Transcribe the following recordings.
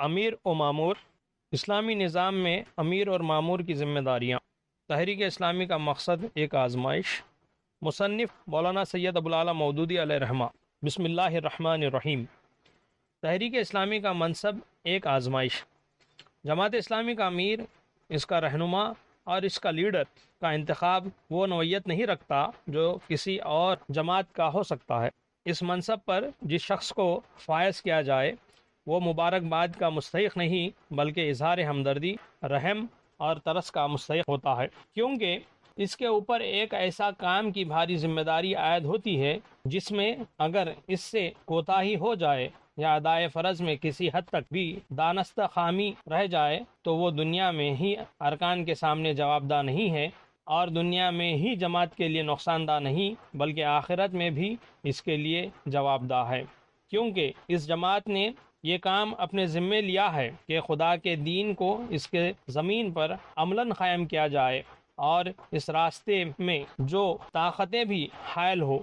امیر و مامور۔ اسلامی نظام میں امیر اور مامور کی ذمہ داریاں۔ تحریک اسلامی کا مقصد ایک آزمائش۔ مصنف مولانا سید ابوالعلا مودودی علیہ رحمہ۔ بسم اللہ الرحمن الرحیم۔ تحریک اسلامی کا منصب ایک آزمائش۔ جماعت اسلامی کا امیر، اس کا رہنما اور اس کا لیڈر کا انتخاب وہ نوعیت نہیں رکھتا جو کسی اور جماعت کا ہو سکتا ہے۔ اس منصب پر جس شخص کو فائز کیا جائے وہ مبارکباد کا مستحق نہیں بلکہ اظہار ہمدردی، رحم اور ترس کا مستحق ہوتا ہے، کیونکہ اس کے اوپر ایک ایسا کام کی بھاری ذمہ داری عائد ہوتی ہے جس میں اگر اس سے کوتاہی ہو جائے یا ادائے فرض میں کسی حد تک بھی دانستہ خامی رہ جائے تو وہ دنیا میں ہی ارکان کے سامنے جواب دہ نہیں ہے، اور دنیا میں ہی جماعت کے لیے نقصان دہ نہیں بلکہ آخرت میں بھی اس کے لیے جواب دہ ہے، کیونکہ اس جماعت نے یہ کام اپنے ذمے لیا ہے کہ خدا کے دین کو اس کے زمین پر عملاً قائم کیا جائے، اور اس راستے میں جو طاقتیں بھی حائل ہو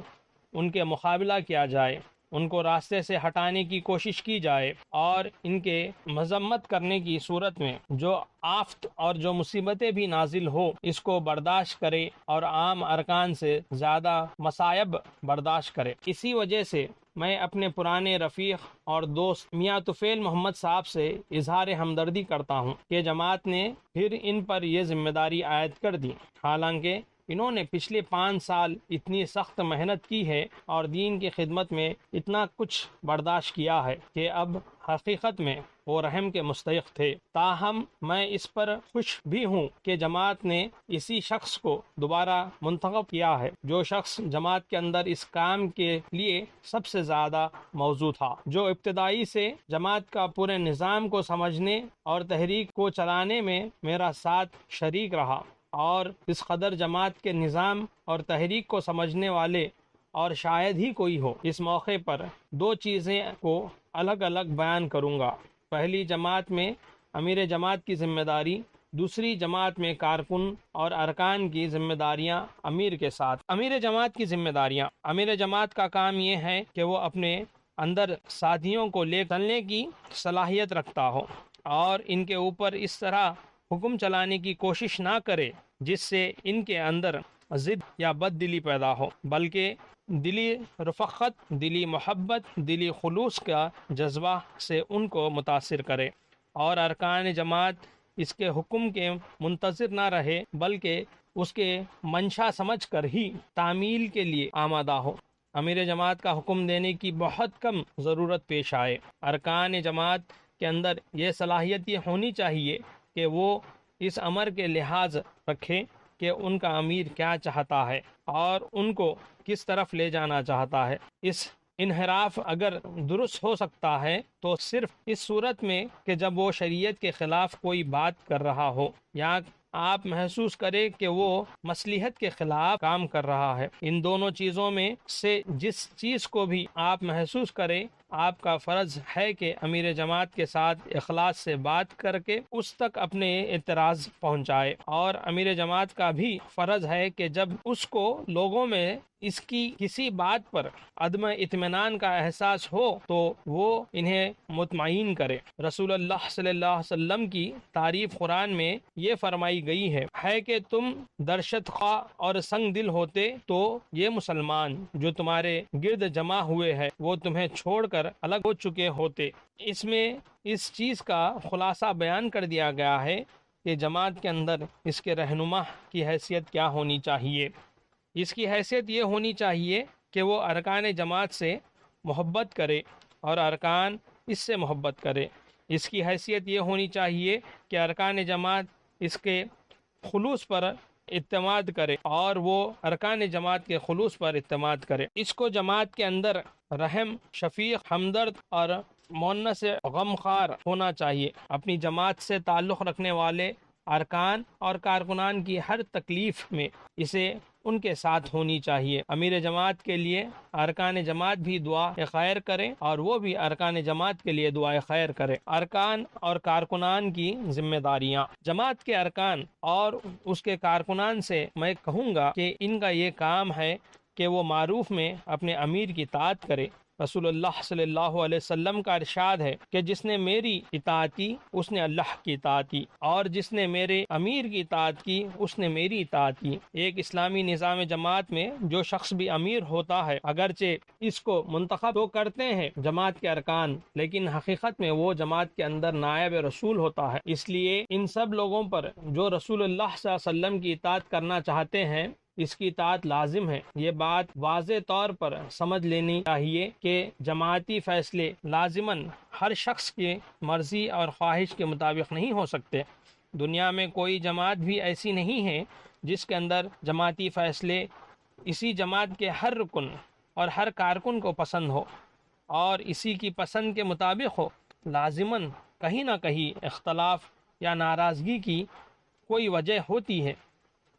ان کے مقابلہ کیا جائے، ان کو راستے سے ہٹانے کی کوشش کی جائے، اور ان کے مذمت کرنے کی صورت میں جو آفت اور جو مصیبتیں بھی نازل ہو اس کو برداشت کرے اور عام ارکان سے زیادہ مصائب برداشت کرے۔ اسی وجہ سے میں اپنے پرانے رفیق اور دوست میاں طفیل محمد صاحب سے اظہار ہمدردی کرتا ہوں کہ جماعت نے پھر ان پر یہ ذمہ داری عائد کر دی، حالانکہ انہوں نے پچھلے 5 سال اتنی سخت محنت کی ہے اور دین کی خدمت میں اتنا کچھ برداشت کیا ہے کہ اب حقیقت میں وہ رحم کے مستحق تھے۔ تاہم میں اس پر خوش بھی ہوں کہ جماعت نے اسی شخص کو دوبارہ منتخب کیا ہے جو شخص جماعت کے اندر اس کام کے لیے سب سے زیادہ موزوں تھا، جو ابتدائی سے جماعت کا پورے نظام کو سمجھنے اور تحریک کو چلانے میں میرا ساتھ شریک رہا، اور اس قدر جماعت کے نظام اور تحریک کو سمجھنے والے اور شاید ہی کوئی ہو۔ اس موقع پر 2 چیزیں کو الگ الگ بیان کروں گا۔ پہلی، جماعت میں امیر جماعت کی ذمہ داری، دوسری جماعت میں کارکن اور ارکان کی ذمہ داریاں امیر کے ساتھ۔ امیر جماعت کی ذمہ داریاں۔ امیر جماعت کا کام یہ ہے کہ وہ اپنے اندر ساتھیوں کو لے چلنے کی صلاحیت رکھتا ہو اور ان کے اوپر اس طرح حکم چلانے کی کوشش نہ کرے جس سے ان کے اندر ضد یا بد دلی پیدا ہو، بلکہ دلی رفقت، دلی محبت، دلی خلوص کا جذبہ سے ان کو متاثر کرے، اور ارکان جماعت اس کے حکم کے منتظر نہ رہے بلکہ اس کے منشا سمجھ کر ہی تعمیل کے لیے آمادہ ہو۔ امیر جماعت کا حکم دینے کی بہت کم ضرورت پیش آئے۔ ارکان جماعت کے اندر یہ صلاحیت یہ ہونی چاہیے کہ وہ اس امر کے لحاظ رکھے کہ ان کا امیر کیا چاہتا ہے اور ان کو کس طرف لے جانا چاہتا ہے۔ اس انحراف اگر درست ہو سکتا ہے تو صرف اس صورت میں کہ جب وہ شریعت کے خلاف کوئی بات کر رہا ہو یا آپ محسوس کرے کہ وہ مصلحت کے خلاف کام کر رہا ہے۔ ان دونوں چیزوں میں سے جس چیز کو بھی آپ محسوس کریں، آپ کا فرض ہے کہ امیر جماعت کے ساتھ اخلاص سے بات کر کے اس تک اپنے اعتراض پہنچائے، اور امیر جماعت کا بھی فرض ہے کہ جب اس کو لوگوں میں اس کی کسی بات پر عدم اطمینان کا احساس ہو تو وہ انہیں مطمئن کرے۔ رسول اللہ صلی اللہ علیہ وسلم کی تعریف قرآن میں یہ فرمائی گئی ہے کہ تم درشت خواہ اور سنگ دل ہوتے تو یہ مسلمان جو تمہارے گرد جمع ہوئے ہیں وہ تمہیں چھوڑ کر الگ ہو چکے ہوتے۔ اس میں اس چیز کا خلاصہ بیان کر دیا گیا ہے کہ جماعت کے اندر اس کے رہنما کی حیثیت کیا ہونی چاہیے۔ اس کی حیثیت یہ ہونی چاہیے کہ وہ ارکان جماعت سے محبت کرے اور ارکان اس سے محبت کرے۔ اس کی حیثیت یہ ہونی چاہیے کہ ارکان جماعت اس کے خلوص پر اعتماد کرے اور وہ ارکان جماعت کے خلوص پر اعتماد کرے۔ اس کو جماعت کے اندر رحم، شفیق، ہمدرد اور مونس غمخوار ہونا چاہیے۔ اپنی جماعت سے تعلق رکھنے والے ارکان اور کارکنان کی ہر تکلیف میں اسے ان کے ساتھ ہونی چاہیے۔ امیر جماعت کے لیے ارکان جماعت بھی دعا خیر کریں اور وہ بھی ارکان جماعت کے لیے دعا خیر کریں۔ ارکان اور کارکنان کی ذمہ داریاں۔ جماعت کے ارکان اور اس کے کارکنان سے میں کہوں گا کہ ان کا یہ کام ہے کہ وہ معروف میں اپنے امیر کی اطاعت کرے رسول اللہ صلی اللہ علیہ وسلم کا ارشاد ہے کہ جس نے میری اطاعت کی اس نے اللہ کی اطاعت کی، اور جس نے میرے امیر کی اطاعت کی اس نے میری اطاعت کی۔ ایک اسلامی نظام جماعت میں جو شخص بھی امیر ہوتا ہے، اگرچہ اس کو منتخب تو کرتے ہیں جماعت کے ارکان، لیکن حقیقت میں وہ جماعت کے اندر نائب رسول ہوتا ہے۔ اس لیے ان سب لوگوں پر جو رسول اللہ صلی اللہ علیہ وسلم کی اطاعت کرنا چاہتے ہیں، اس کی اطاعت لازم ہے۔ یہ بات واضح طور پر سمجھ لینی چاہیے کہ جماعتی فیصلے لازماً ہر شخص کی مرضی اور خواہش کے مطابق نہیں ہو سکتے۔ دنیا میں کوئی جماعت بھی ایسی نہیں ہے جس کے اندر جماعتی فیصلے اسی جماعت کے ہر رکن اور ہر کارکن کو پسند ہو اور اسی کی پسند کے مطابق ہو۔ لازماً کہیں نہ کہیں اختلاف یا ناراضگی کی کوئی وجہ ہوتی ہے،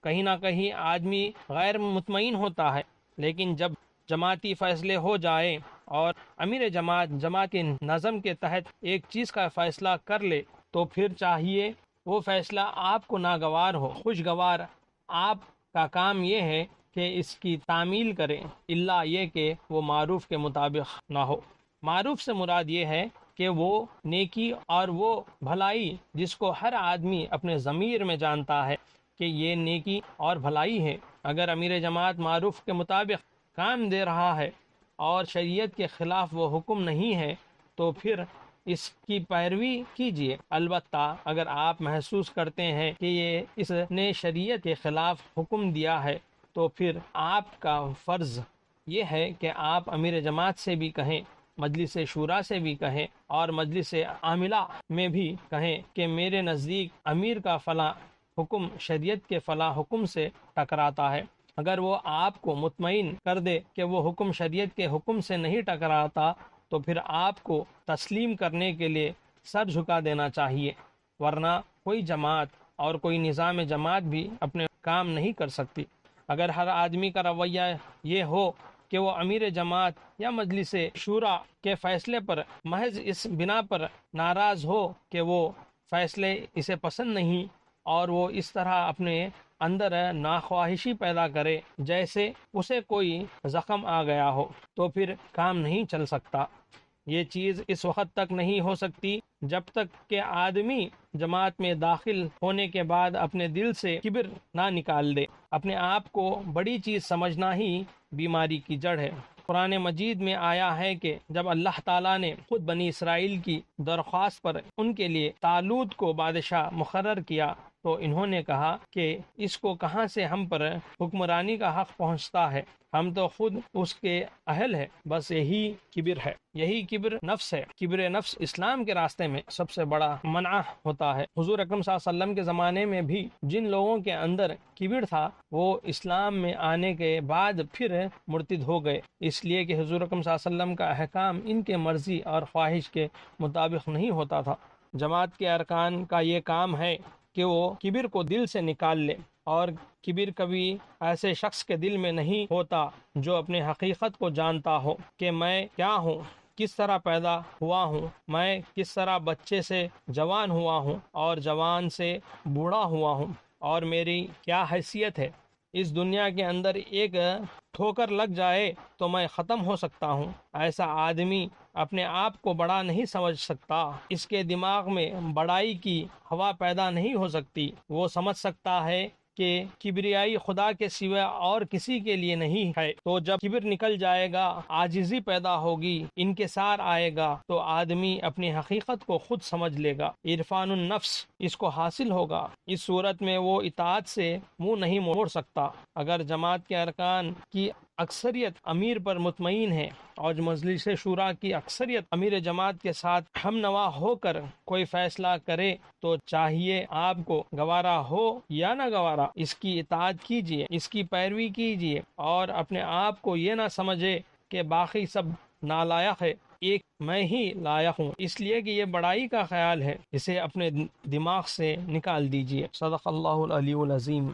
کہیں نہ کہیں آدمی غیر مطمئن ہوتا ہے، لیکن جب جماعتی فیصلے ہو جائے اور امیر جماعت کے نظم کے تحت ایک چیز کا فیصلہ کر لے تو پھر چاہیے وہ فیصلہ آپ کو ناگوار ہو، خوشگوار۔ آپ کا کام یہ ہے کہ اس کی تعمیل کریں، الا یہ کہ وہ معروف کے مطابق نہ ہو۔ معروف سے مراد یہ ہے کہ وہ نیکی اور وہ بھلائی جس کو ہر آدمی اپنے ضمیر میں جانتا ہے کہ یہ نیکی اور بھلائی ہے۔ اگر امیر جماعت معروف کے مطابق کام دے رہا ہے اور شریعت کے خلاف وہ حکم نہیں ہے تو پھر اس کی پیروی کیجیے۔ البتہ اگر آپ محسوس کرتے ہیں کہ اس نے شریعت کے خلاف حکم دیا ہے تو پھر آپ کا فرض یہ ہے کہ آپ امیر جماعت سے بھی کہیں، مجلس شورا سے بھی کہیں اور مجلس عاملہ میں بھی کہیں کہ میرے نزدیک امیر کا فلاں حکم شریعت کے فلاں حکم سے ٹکراتا ہے۔ اگر وہ آپ کو مطمئن کر دے کہ وہ حکم شریعت کے حکم سے نہیں ٹکراتا تو پھر آپ کو تسلیم کرنے کے لیے سر جھکا دینا چاہیے، ورنہ کوئی جماعت اور کوئی نظام جماعت بھی اپنے کام نہیں کر سکتی۔ اگر ہر آدمی کا رویہ یہ ہو کہ وہ امیر جماعت یا مجلس شورا کے فیصلے پر محض اس بنا پر ناراض ہو کہ وہ فیصلے اسے پسند نہیں اور وہ اس طرح اپنے اندر ناخواہشی پیدا کرے جیسے اسے کوئی زخم آ گیا ہو، تو پھر کام نہیں چل سکتا۔ یہ چیز اس وقت تک نہیں ہو سکتی جب تک کہ آدمی جماعت میں داخل ہونے کے بعد اپنے دل سے کبر نہ نکال دے۔ اپنے آپ کو بڑی چیز سمجھنا ہی بیماری کی جڑ ہے۔ قرآن مجید میں آیا ہے کہ جب اللہ تعالیٰ نے خود بنی اسرائیل کی درخواست پر ان کے لیے طالوت کو بادشاہ مقرر کیا تو انہوں نے کہا کہ اس کو کہاں سے ہم پر حکمرانی کا حق پہنچتا ہے، ہم تو خود اس کے اہل ہے۔ بس یہی کبر ہے، یہی کبر نفس ہے۔ کبر نفس اسلام کے راستے میں سب سے بڑا منع ہوتا ہے۔ حضور اکرم صلی اللہ علیہ وسلم کے زمانے میں بھی جن لوگوں کے اندر کبر تھا وہ اسلام میں آنے کے بعد پھر مرتد ہو گئے، اس لیے کہ حضور اکرم صلی اللہ علیہ وسلم کا احکام ان کے مرضی اور خواہش کے مطابق نہیں ہوتا تھا۔ جماعت کے ارکان کا یہ کام ہے کہ وہ کبر کو دل سے نکال لے، اور کبر کبھی ایسے شخص کے دل میں نہیں ہوتا جو اپنے حقیقت کو جانتا ہو کہ میں کیا ہوں، کس طرح پیدا ہوا ہوں، میں کس طرح بچے سے جوان ہوا ہوں اور جوان سے بوڑھا ہوا ہوں، اور میری کیا حیثیت ہے۔ اس دنیا کے اندر ایک ٹھوکر لگ جائے تو میں ختم ہو سکتا ہوں۔ ایسا آدمی اپنے آپ کو بڑا نہیں سمجھ سکتا، اس کے دماغ میں بڑائی کی ہوا پیدا نہیں ہو سکتی۔ وہ سمجھ سکتا ہے کہ کبریائی خدا کے سوا اور کسی کے لیے نہیں ہے۔ تو جب کبر نکل جائے گا، عاجزی پیدا ہوگی، انکسار آئے گا تو آدمی اپنی حقیقت کو خود سمجھ لے گا، عرفان النفس اس کو حاصل ہوگا۔ اس صورت میں وہ اطاعت سے منہ نہیں موڑ سکتا۔ اگر جماعت کے ارکان کی اکثریت امیر پر مطمئن ہے اور مجلس شورا کی اکثریت امیر جماعت کے ساتھ ہم نوا ہو کر کوئی فیصلہ کرے تو چاہیے آپ کو گوارا ہو یا نہ گوارا اس کی اطاعت کیجیے، اس کی پیروی کیجیے، اور اپنے آپ کو یہ نہ سمجھے کہ باقی سب نالائق ہے، ایک میں ہی لائق ہوں، اس لیے کہ یہ بڑائی کا خیال ہے، اسے اپنے دماغ سے نکال دیجیے۔ صدق اللہ العلی العظیم۔